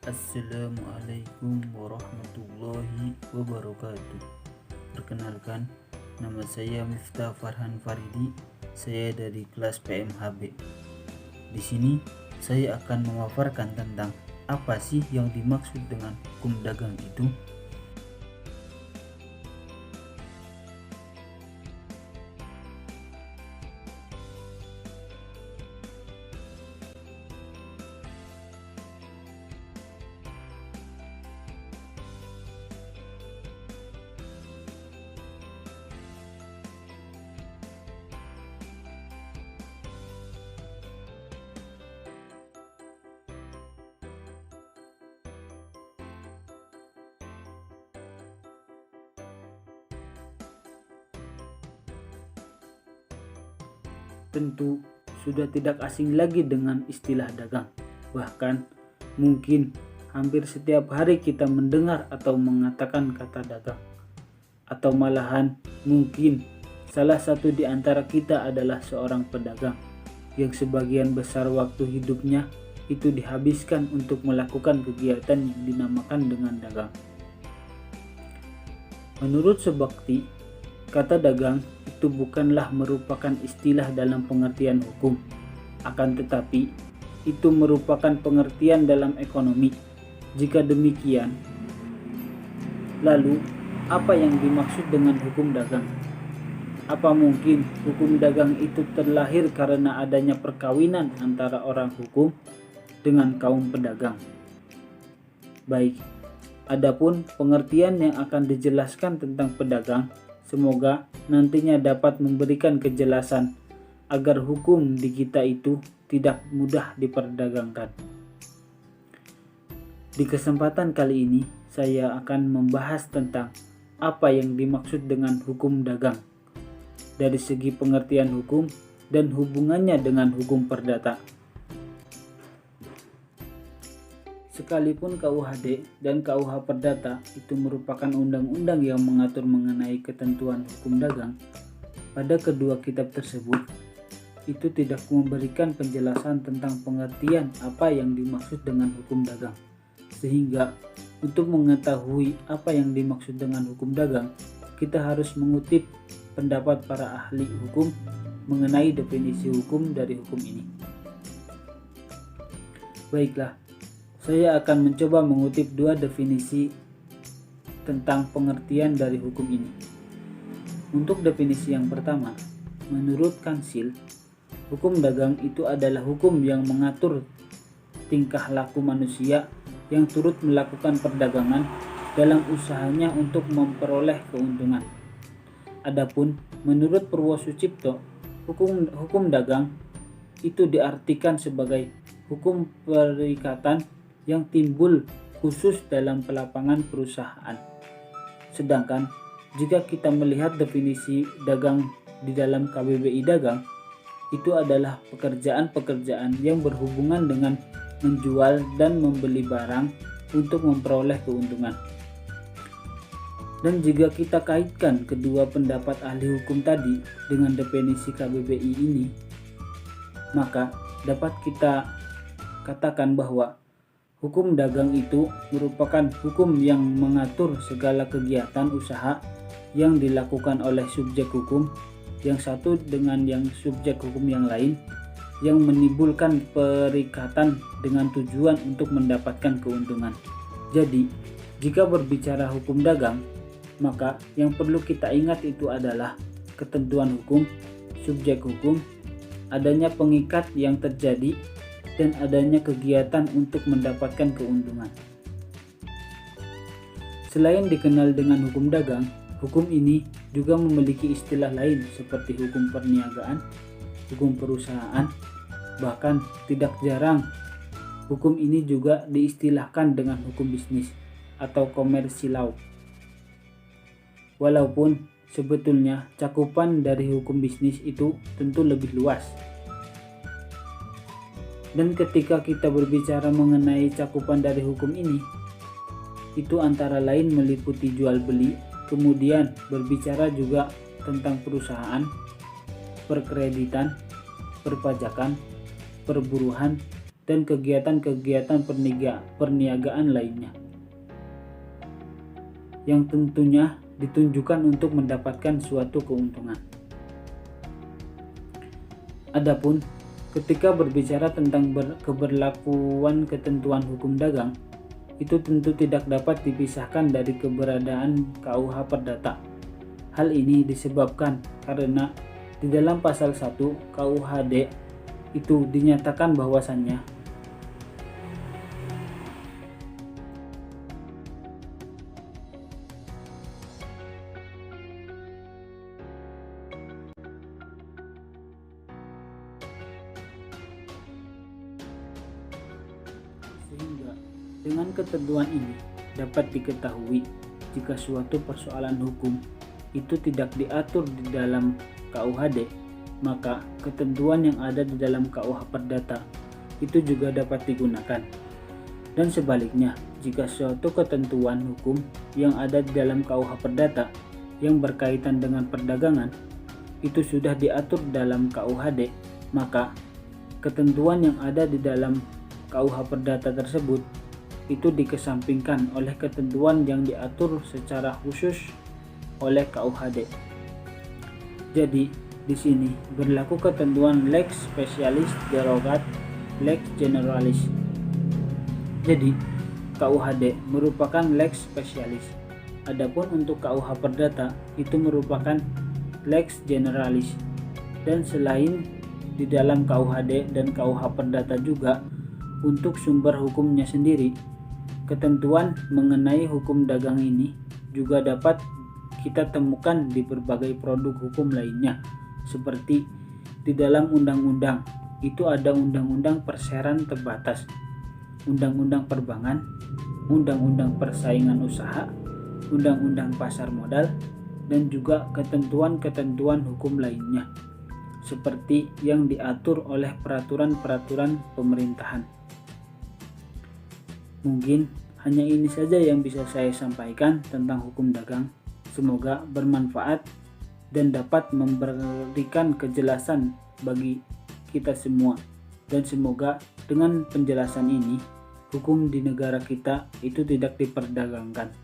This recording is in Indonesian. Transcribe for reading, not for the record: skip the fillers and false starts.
Assalamualaikum warahmatullahi wabarakatuh. Perkenalkan, nama saya Miftah Farhan Faridi. Saya dari kelas PMHB. Di sini saya akan memaparkan tentang apa sih yang dimaksud dengan hukum dagang itu. Tentu sudah tidak asing lagi dengan istilah dagang. Bahkan mungkin hampir setiap hari kita mendengar atau mengatakan kata dagang. Atau malahan mungkin salah satu di antara kita adalah seorang pedagang yang sebagian besar waktu hidupnya itu dihabiskan untuk melakukan kegiatan yang dinamakan dengan dagang. Menurut Subakti, kata dagang itu bukanlah merupakan istilah dalam pengertian hukum, akan tetapi itu merupakan pengertian dalam ekonomi. Jika demikian, lalu apa yang dimaksud dengan hukum dagang? Apa mungkin hukum dagang itu terlahir karena adanya perkawinan antara orang hukum dengan kaum pedagang? Baik, adapun pengertian yang akan dijelaskan tentang pedagang, semoga nantinya dapat memberikan kejelasan agar hukum di kita itu tidak mudah diperdagangkan. Di kesempatan kali ini, saya akan membahas tentang apa yang dimaksud dengan hukum dagang dari segi pengertian hukum dan hubungannya dengan hukum perdata. Sekalipun KUHD dan KUH Perdata itu merupakan undang-undang yang mengatur mengenai ketentuan hukum dagang, pada kedua kitab tersebut itu tidak memberikan penjelasan tentang pengertian apa yang dimaksud dengan hukum dagang. Sehingga untuk mengetahui apa yang dimaksud dengan hukum dagang, kita harus mengutip pendapat para ahli hukum mengenai definisi hukum dari hukum ini. Baiklah, saya akan mencoba mengutip dua definisi tentang pengertian dari hukum ini. Untuk definisi yang pertama, menurut Kansil, hukum dagang itu adalah hukum yang mengatur tingkah laku manusia yang turut melakukan perdagangan dalam usahanya untuk memperoleh keuntungan. Adapun menurut Purwosucipto, hukum dagang itu diartikan sebagai hukum perikatan yang timbul khusus dalam pelapangan perusahaan. Sedangkan jika kita melihat definisi dagang di dalam KBBI dagang, itu adalah pekerjaan-pekerjaan yang berhubungan dengan menjual dan membeli barang untuk memperoleh keuntungan. Dan jika kita kaitkan kedua pendapat ahli hukum tadi dengan definisi KBBI ini, maka dapat kita katakan bahwa hukum dagang itu merupakan hukum yang mengatur segala kegiatan usaha yang dilakukan oleh subjek hukum yang satu dengan yang subjek hukum yang lain, yang menimbulkan perikatan dengan tujuan untuk mendapatkan keuntungan. Jadi, jika berbicara hukum dagang, maka yang perlu kita ingat itu adalah ketentuan hukum, subjek hukum, adanya pengikat yang terjadi, dan adanya kegiatan untuk mendapatkan keuntungan. Selain dikenal dengan hukum dagang, hukum ini juga memiliki istilah lain seperti hukum perniagaan, hukum perusahaan, bahkan tidak jarang hukum ini juga diistilahkan dengan hukum bisnis atau commercial law. Walaupun sebetulnya cakupan dari hukum bisnis itu tentu lebih luas. Dan ketika kita berbicara mengenai cakupan dari hukum ini, itu antara lain meliputi jual beli, kemudian berbicara juga tentang perusahaan, perkreditan, perpajakan, perburuhan, dan kegiatan-kegiatan perniagaan lainnya, yang tentunya ditunjukkan untuk mendapatkan suatu keuntungan. Adapun ketika berbicara tentang keberlakuan ketentuan hukum dagang, itu tentu tidak dapat dipisahkan dari keberadaan KUH Perdata. Hal ini disebabkan karena di dalam pasal 1 KUHD itu dinyatakan bahwasannya sehingga dengan ketentuan ini dapat diketahui jika suatu persoalan hukum itu tidak diatur di dalam KUHD, maka ketentuan yang ada di dalam KUH Perdata itu juga dapat digunakan. Dan sebaliknya, jika suatu ketentuan hukum yang ada di dalam KUH Perdata yang berkaitan dengan perdagangan itu sudah diatur dalam KUHD, maka ketentuan yang ada di dalam KUH Perdata tersebut itu dikesampingkan oleh ketentuan yang diatur secara khusus oleh KUHD. Jadi, di sini berlaku ketentuan lex specialis derogat lex generalis. Jadi, KUHD merupakan lex specialis. Adapun untuk KUH Perdata itu merupakan lex generalis. Dan selain di dalam KUHD dan KUH Perdata juga, untuk sumber hukumnya sendiri, ketentuan mengenai hukum dagang ini juga dapat kita temukan di berbagai produk hukum lainnya, seperti di dalam undang-undang itu ada undang-undang perseran terbatas, undang-undang perbankan, undang-undang persaingan usaha, undang-undang pasar modal, dan juga ketentuan-ketentuan hukum lainnya seperti yang diatur oleh peraturan-peraturan pemerintahan. Mungkin hanya ini saja yang bisa saya sampaikan tentang hukum dagang. Semoga bermanfaat dan dapat memberikan kejelasan bagi kita semua. Dan semoga dengan penjelasan ini, hukum di negara kita itu tidak diperdagangkan.